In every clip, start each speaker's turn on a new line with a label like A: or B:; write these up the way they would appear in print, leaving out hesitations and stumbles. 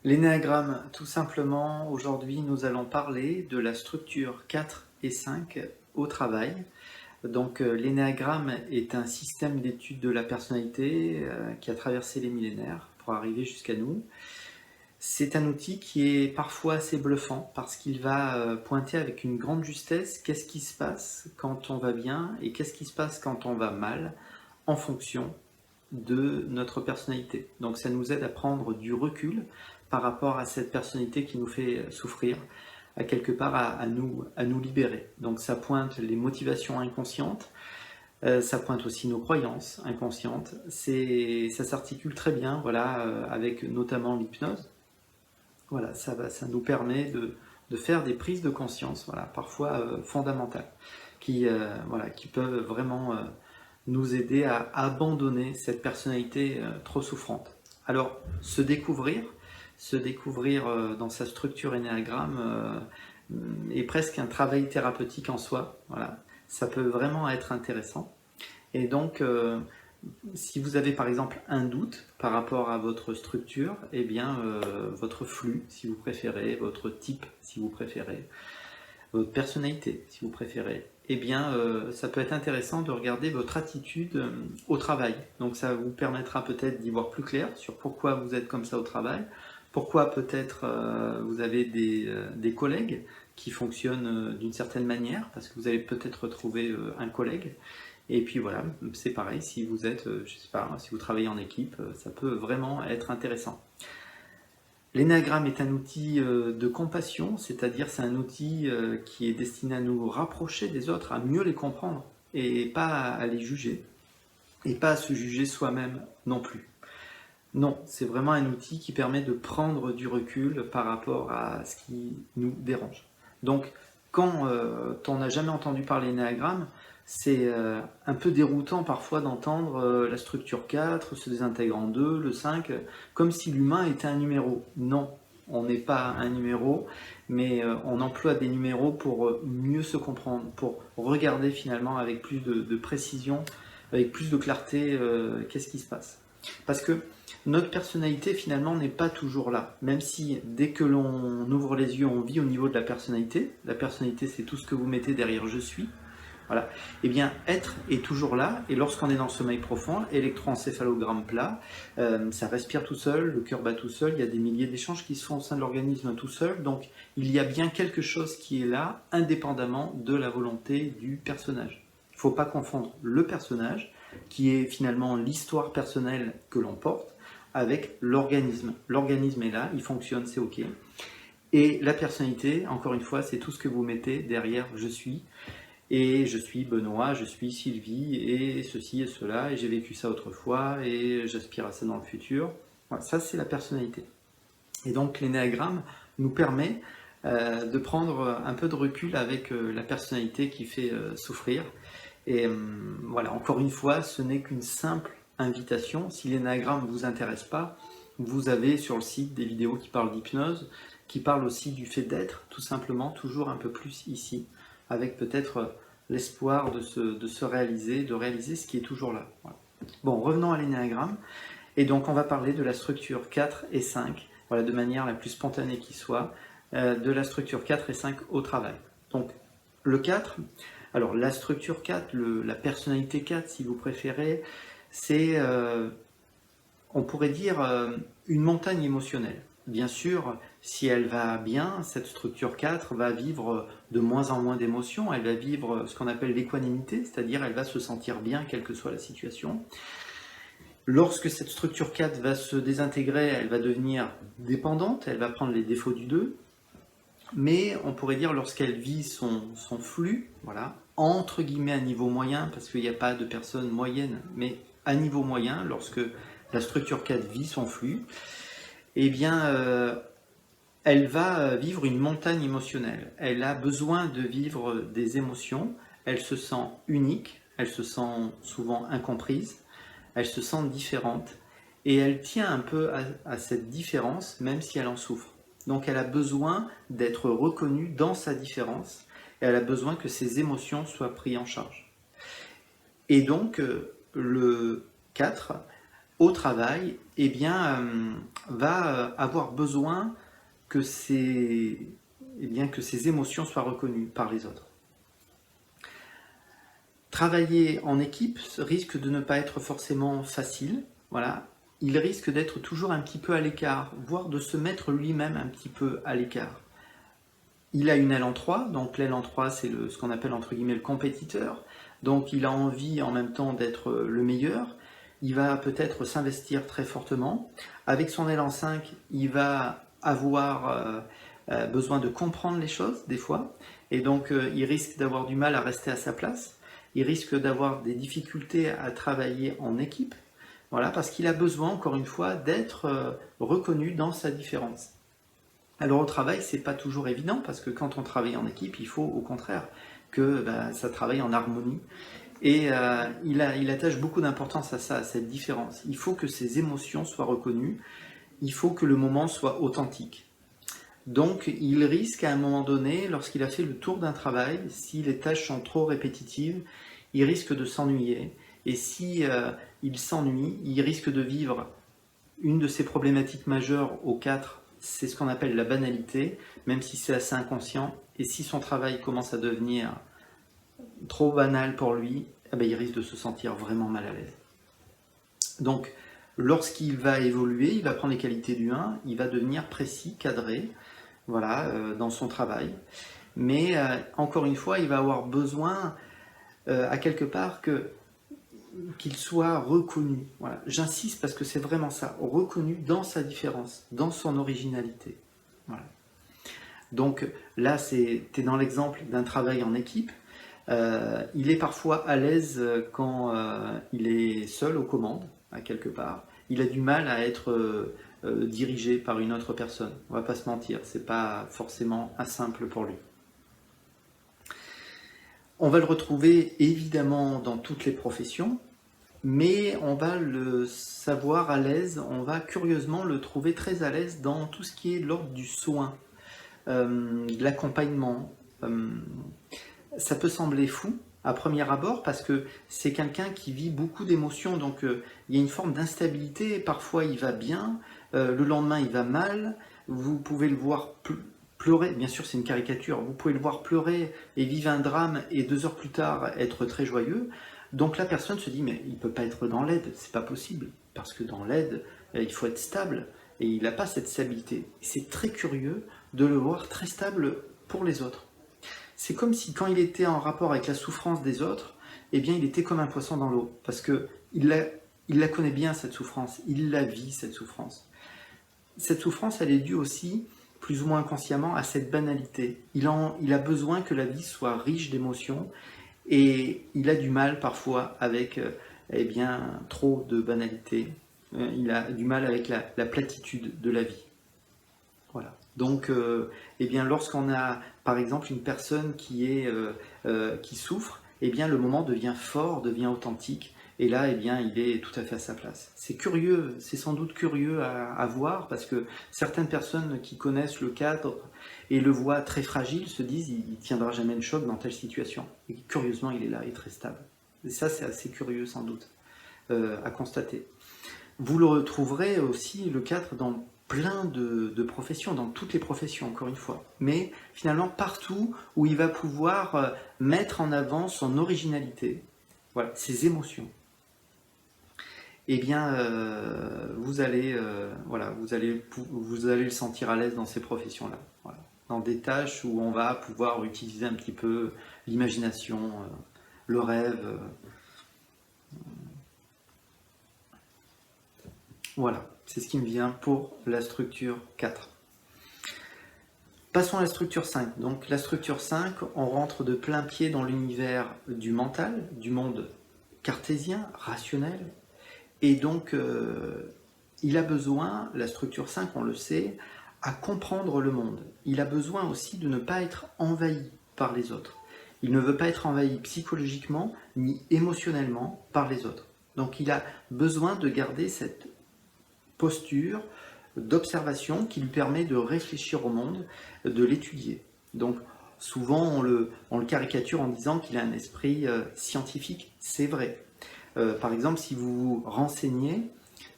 A: L'énéagramme, tout simplement, aujourd'hui nous allons parler de la structure 4 et 5 au travail. Donc l'énéagramme est un système d'étude de la personnalité qui a traversé les millénaires pour arriver jusqu'à nous. C'est un outil qui est parfois assez bluffant parce qu'il va pointer avec une grande justesse qu'est-ce qui se passe quand on va bien et qu'est-ce qui se passe quand on va mal en fonction de notre personnalité. Donc ça nous aide à prendre du recul par rapport à cette personnalité qui nous fait souffrir, à quelque part à nous libérer. Donc ça pointe les motivations inconscientes, ça pointe aussi nos croyances inconscientes. Ça s'articule très bien, voilà, avec notamment l'hypnose. Voilà, ça nous permet de faire des prises de conscience, voilà, parfois fondamentales, qui peuvent vraiment nous aider à abandonner cette personnalité trop souffrante. Alors, se découvrir dans sa structure énéagramme est presque un travail thérapeutique en soi. Voilà, ça peut vraiment être intéressant. Et donc, si vous avez par exemple un doute par rapport à votre structure, eh bien, votre flux, si vous préférez, votre type, si vous préférez, votre personnalité, si vous préférez, eh bien, ça peut être intéressant de regarder votre attitude au travail. Donc ça vous permettra peut-être d'y voir plus clair sur pourquoi vous êtes comme ça au travail, pourquoi peut-être vous avez des collègues qui fonctionnent d'une certaine manière, parce que vous allez peut-être retrouver un collègue. Et puis voilà, c'est pareil, si vous êtes, je sais pas, si vous travaillez en équipe, ça peut vraiment être intéressant. L'énéagramme est un outil de compassion, c'est-à-dire c'est un outil qui est destiné à nous rapprocher des autres, à mieux les comprendre, et pas à les juger, et pas à se juger soi-même non plus. Non, c'est vraiment un outil qui permet de prendre du recul par rapport à ce qui nous dérange. Donc, quand on n'a jamais entendu parler d'énéagramme, c'est un peu déroutant parfois d'entendre la structure 4 se désintègre en 2, le 5, comme si l'humain était un numéro. Non, on n'est pas un numéro, mais on emploie des numéros pour mieux se comprendre, pour regarder finalement avec plus de précision, avec plus de clarté qu'est-ce qui se passe. Parce que notre personnalité finalement n'est pas toujours là, même si dès que l'on ouvre les yeux, on vit au niveau de la personnalité. La personnalité, c'est tout ce que vous mettez derrière je suis. Voilà. Eh bien, être est toujours là, et lorsqu'on est dans le sommeil profond, électroencéphalogramme plat, ça respire tout seul, le cœur bat tout seul, il y a des milliers d'échanges qui se font au sein de l'organisme tout seul, donc il y a bien quelque chose qui est là, indépendamment de la volonté du personnage. Il ne faut pas confondre le personnage, qui est finalement l'histoire personnelle que l'on porte, avec l'organisme. L'organisme est là, il fonctionne, c'est ok. Et la personnalité, encore une fois, c'est tout ce que vous mettez derrière je suis. Et je suis Benoît, je suis Sylvie, et ceci et cela, et j'ai vécu ça autrefois, et j'aspire à ça dans le futur. Voilà, ça, c'est la personnalité. Et donc, l'énéagramme nous permet de prendre un peu de recul avec la personnalité qui fait souffrir. Et voilà, encore une fois, ce n'est qu'une simple invitation. Si l'énéagramme ne vous intéresse pas, vous avez sur le site des vidéos qui parlent d'hypnose, qui parlent aussi du fait d'être, tout simplement, toujours un peu plus ici, avec peut-être l'espoir de se réaliser, de réaliser ce qui est toujours là. Voilà. Bon, revenons à l'énéagramme. Et donc, on va parler de la structure 4 et 5, voilà, de manière la plus spontanée qui soit, de la structure 4 et 5 au travail. Donc, le 4, alors la structure 4, la personnalité 4, si vous préférez, c'est, on pourrait dire, une montagne émotionnelle. Bien sûr, si elle va bien, cette structure 4 va vivre de moins en moins d'émotions, elle va vivre ce qu'on appelle l'équanimité, c'est-à-dire elle va se sentir bien quelle que soit la situation. Lorsque cette structure 4 va se désintégrer, elle va devenir dépendante, elle va prendre les défauts du 2, mais on pourrait dire lorsqu'elle vit son flux, voilà, entre guillemets à niveau moyen, parce qu'il n'y a pas de personne moyenne, mais à niveau moyen, lorsque la structure 4 vit son flux, eh bien, elle va vivre une montagne émotionnelle. Elle a besoin de vivre des émotions. Elle se sent unique, elle se sent souvent incomprise, elle se sent différente. Et elle tient un peu à cette différence, même si elle en souffre. Donc elle a besoin d'être reconnue dans sa différence. Et elle a besoin que ses émotions soient prises en charge. Et donc, le 4 au travail, eh bien, va avoir besoin que que ses émotions soient reconnues par les autres. Travailler en équipe risque de ne pas être forcément facile, voilà. Il risque d'être toujours un petit peu à l'écart, voire de se mettre lui-même un petit peu à l'écart. Il a une aile en 3, donc l'aile en 3 c'est ce qu'on appelle entre guillemets le compétiteur, donc il a envie en même temps d'être le meilleur, il va peut-être s'investir très fortement. Avec son aile en 5, il va avoir besoin de comprendre les choses des fois, et donc il risque d'avoir du mal à rester à sa place, il risque d'avoir des difficultés à travailler en équipe, voilà, parce qu'il a besoin encore une fois d'être reconnu dans sa différence. Alors au travail, c'est pas toujours évident parce que quand on travaille en équipe, il faut au contraire que ça travaille en harmonie. Et il attache beaucoup d'importance à ça, à cette différence. Il faut que ses émotions soient reconnues, il faut que le moment soit authentique. Donc il risque à un moment donné, lorsqu'il a fait le tour d'un travail, si les tâches sont trop répétitives, il risque de s'ennuyer. Et si il s'ennuie, il risque de vivre une de ses problématiques majeures aux 4, c'est ce qu'on appelle la banalité, même si c'est assez inconscient. Et si son travail commence à devenir trop banal pour lui, eh bien, il risque de se sentir vraiment mal à l'aise. Donc, lorsqu'il va évoluer, il va prendre les qualités du 1, il va devenir précis, cadré, voilà, dans son travail. Mais encore une fois, il va avoir besoin à quelque part qu'il soit reconnu. Voilà. J'insiste parce que c'est vraiment ça, reconnu dans sa différence, dans son originalité. Voilà. Donc là, tu es dans l'exemple d'un travail en équipe. Il est parfois à l'aise quand il est seul aux commandes, à quelque part. Il a du mal à être dirigé par une autre personne. On va pas se mentir, c'est pas forcément simple pour lui. On va le retrouver évidemment dans toutes les professions, mais on va le savoir à l'aise, on va curieusement le trouver très à l'aise dans tout ce qui est l'ordre du soin, de l'accompagnement. Ça peut sembler fou à premier abord parce que c'est quelqu'un qui vit beaucoup d'émotions, donc il y a une forme d'instabilité, parfois il va bien, le lendemain il va mal, vous pouvez le voir pleurer, bien sûr c'est une caricature, vous pouvez le voir pleurer et vivre un drame et 2 heures plus tard être très joyeux. Donc la personne se dit mais il ne peut pas être dans l'aide, c'est pas possible, parce que dans l'aide il faut être stable et il n'a pas cette stabilité. C'est très curieux de le voir très stable pour les autres. C'est comme si quand il était en rapport avec la souffrance des autres, eh bien il était comme un poisson dans l'eau, parce qu'il la connaît bien cette souffrance, il la vit cette souffrance. Cette souffrance elle est due aussi plus ou moins inconsciemment à cette banalité. Il a besoin que la vie soit riche d'émotions. Et il a du mal parfois avec trop de banalité. Il a du mal avec la platitude de la vie. Voilà. Donc, lorsqu'on a par exemple une personne qui souffre, le moment devient fort, devient authentique. Et là, il est tout à fait à sa place. C'est curieux, c'est sans doute curieux à voir parce que certaines personnes qui connaissent le cadre et le voient très fragile se disent il ne tiendra jamais le choc dans telle situation. Et curieusement, il est là, il est très stable. Et ça, c'est assez curieux sans doute à constater. Vous le retrouverez aussi, le cadre, dans plein de professions, dans toutes les professions, encore une fois. Mais finalement, partout où il va pouvoir mettre en avant son originalité, voilà, ses émotions. Vous allez le sentir à l'aise dans ces professions-là. Voilà. Dans des tâches où on va pouvoir utiliser un petit peu l'imagination, le rêve. Voilà, c'est ce qui me vient pour la structure 4. Passons à la structure 5. Donc la structure 5, on rentre de plein pied dans l'univers du mental, du monde cartésien, rationnel. Et donc, il a besoin, la structure 5, on le sait, à comprendre le monde. Il a besoin aussi de ne pas être envahi par les autres. Il ne veut pas être envahi psychologiquement ni émotionnellement par les autres. Donc il a besoin de garder cette posture d'observation qui lui permet de réfléchir au monde, de l'étudier. Donc souvent on le caricature en disant qu'il a un esprit scientifique, c'est vrai. Par exemple, si vous vous renseignez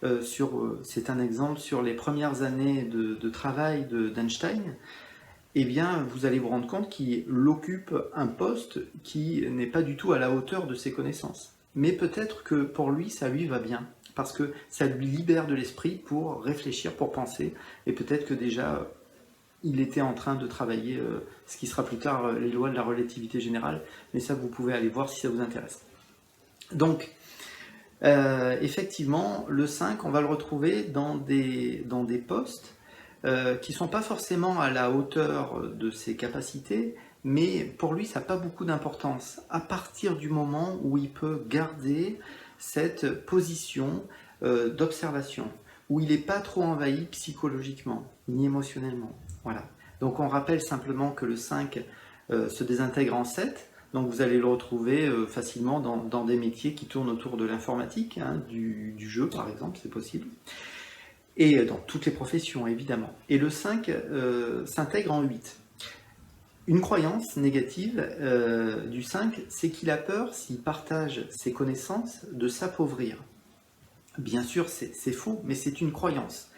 A: c'est un exemple sur les premières années de travail d'Einstein. Eh bien, vous allez vous rendre compte qu'il occupe un poste qui n'est pas du tout à la hauteur de ses connaissances. Mais peut-être que pour lui, ça lui va bien, parce que ça lui libère de l'esprit pour réfléchir, pour penser, et peut-être que déjà, il était en train de travailler ce qui sera plus tard les lois de la relativité générale, mais ça, vous pouvez aller voir si ça vous intéresse. Donc, effectivement, le 5, on va le retrouver dans des postes qui ne sont pas forcément à la hauteur de ses capacités, mais pour lui, ça n'a pas beaucoup d'importance. À partir du moment où il peut garder cette position d'observation, où il n'est pas trop envahi psychologiquement, ni émotionnellement. Voilà. Donc on rappelle simplement que le 5 se désintègre en 7, donc vous allez le retrouver facilement dans des métiers qui tournent autour de l'informatique, hein, du jeu par exemple, c'est possible. Et dans toutes les professions, évidemment. Et le 5 s'intègre en 8. Une croyance négative du 5, c'est qu'il a peur, s'il partage ses connaissances, de s'appauvrir. Bien sûr, c'est faux, mais c'est une croyance.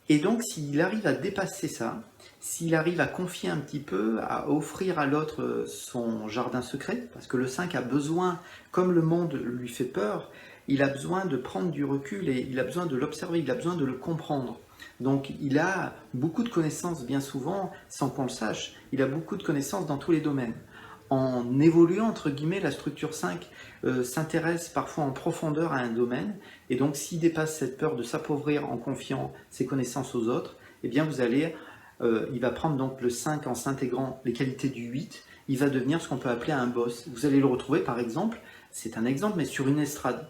A: Et donc, s'il arrive à dépasser ça, s'il arrive à confier un petit peu, à offrir à l'autre son jardin secret, parce que le 5 a besoin, comme le monde lui fait peur, il a besoin de prendre du recul et il a besoin de l'observer, il a besoin de le comprendre. Donc il a beaucoup de connaissances bien souvent, sans qu'on le sache, il a beaucoup de connaissances dans tous les domaines. En évoluant, entre guillemets, la structure 5 s'intéresse parfois en profondeur à un domaine, et donc s'il dépasse cette peur de s'appauvrir en confiant ses connaissances aux autres, eh bien il va prendre donc le 5 en s'intégrant les qualités du 8, il va devenir ce qu'on peut appeler un boss. Vous allez le retrouver par exemple, c'est un exemple, mais sur une estrade,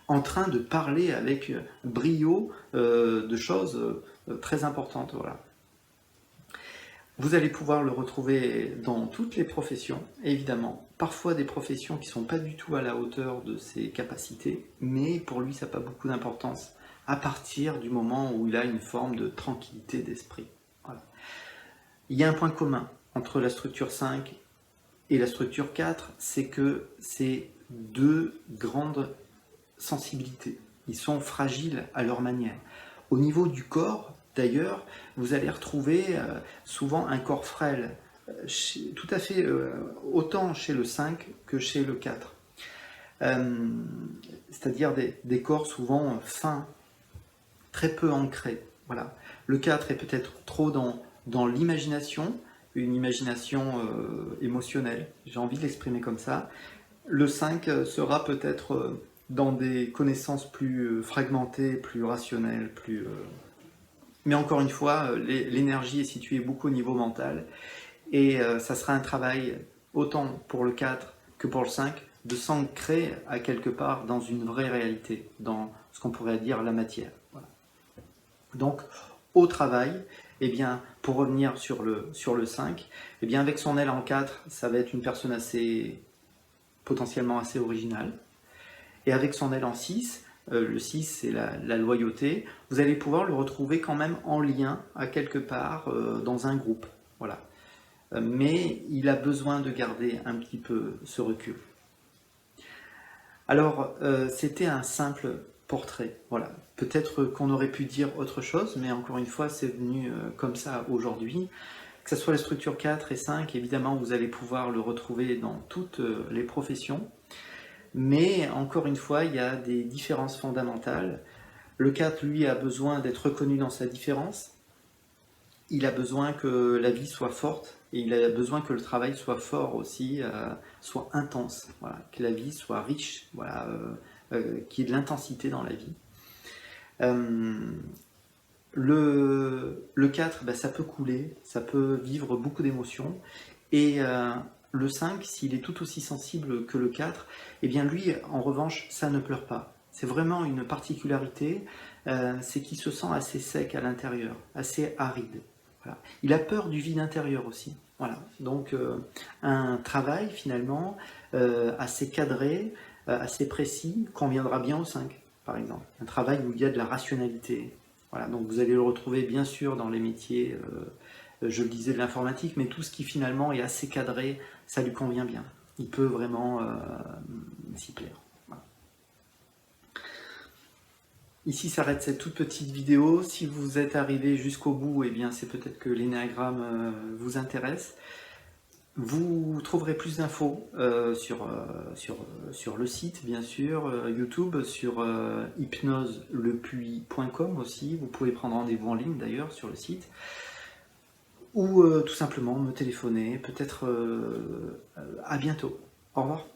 A: en train de parler avec brio de choses très importantes. Voilà. Vous allez pouvoir le retrouver dans toutes les professions, évidemment. Parfois des professions qui ne sont pas du tout à la hauteur de ses capacités, mais pour lui, ça n'a pas beaucoup d'importance à partir du moment où il a une forme de tranquillité d'esprit. Voilà. Il y a un point commun entre la structure 5 et la structure 4, c'est que c'est deux grandes sensibilités. Ils sont fragiles à leur manière. Au niveau du corps, d'ailleurs, vous allez retrouver souvent un corps frêle, tout à fait autant chez le 5 que chez le 4. C'est-à-dire des corps souvent fins, très peu ancrés. Voilà. Le 4 est peut-être trop dans l'imagination, une imagination émotionnelle, j'ai envie de l'exprimer comme ça. Le 5 sera peut-être dans des connaissances plus fragmentées, plus rationnelles, plus... Mais encore une fois, l'énergie est située beaucoup au niveau mental, et ça sera un travail, autant pour le 4 que pour le 5, de s'ancrer à quelque part dans une vraie réalité, dans ce qu'on pourrait dire la matière. Voilà. Donc, au travail, eh bien, pour revenir sur le 5, eh bien, avec son élan 4, ça va être une personne potentiellement assez originale. Et avec son élan 6, le 6 c'est la loyauté, vous allez pouvoir le retrouver quand même en lien à quelque part dans un groupe. Voilà. Mais il a besoin de garder un petit peu ce recul. Alors, c'était un simple portrait. Voilà. Peut-être qu'on aurait pu dire autre chose, mais encore une fois, c'est venu comme ça aujourd'hui. Que ce soit la structure 4 et 5, évidemment, vous allez pouvoir le retrouver dans toutes les professions. Mais encore une fois, il y a des différences fondamentales. Le 4, lui, a besoin d'être reconnu dans sa différence. Il a besoin que la vie soit forte et il a besoin que le travail soit fort aussi, soit intense, voilà, que la vie soit riche, voilà, qu'il y ait de l'intensité dans la vie. Le 4, ça peut couler, ça peut vivre beaucoup d'émotions, et le 5, s'il est tout aussi sensible que le 4, eh bien lui, en revanche, ça ne pleure pas. C'est vraiment une particularité, c'est qu'il se sent assez sec à l'intérieur, assez aride. Voilà. Il a peur du vide intérieur aussi. Voilà. Donc un travail finalement assez cadré, assez précis, conviendra bien au 5, par exemple. Un travail où il y a de la rationalité. Voilà. Donc vous allez le retrouver bien sûr dans les métiers, je le disais, de l'informatique, mais tout ce qui finalement est assez cadré, ça lui convient bien. Il peut vraiment s'y plaire. Voilà. Ici s'arrête cette toute petite vidéo. Si vous êtes arrivé jusqu'au bout, eh bien c'est peut-être que l'énéagramme vous intéresse. Vous trouverez plus d'infos sur le site, bien sûr, YouTube, sur hypnoselepuis.com aussi. Vous pouvez prendre rendez-vous en ligne d'ailleurs sur le site. Ou tout simplement me téléphoner. Peut-être à bientôt. Au revoir.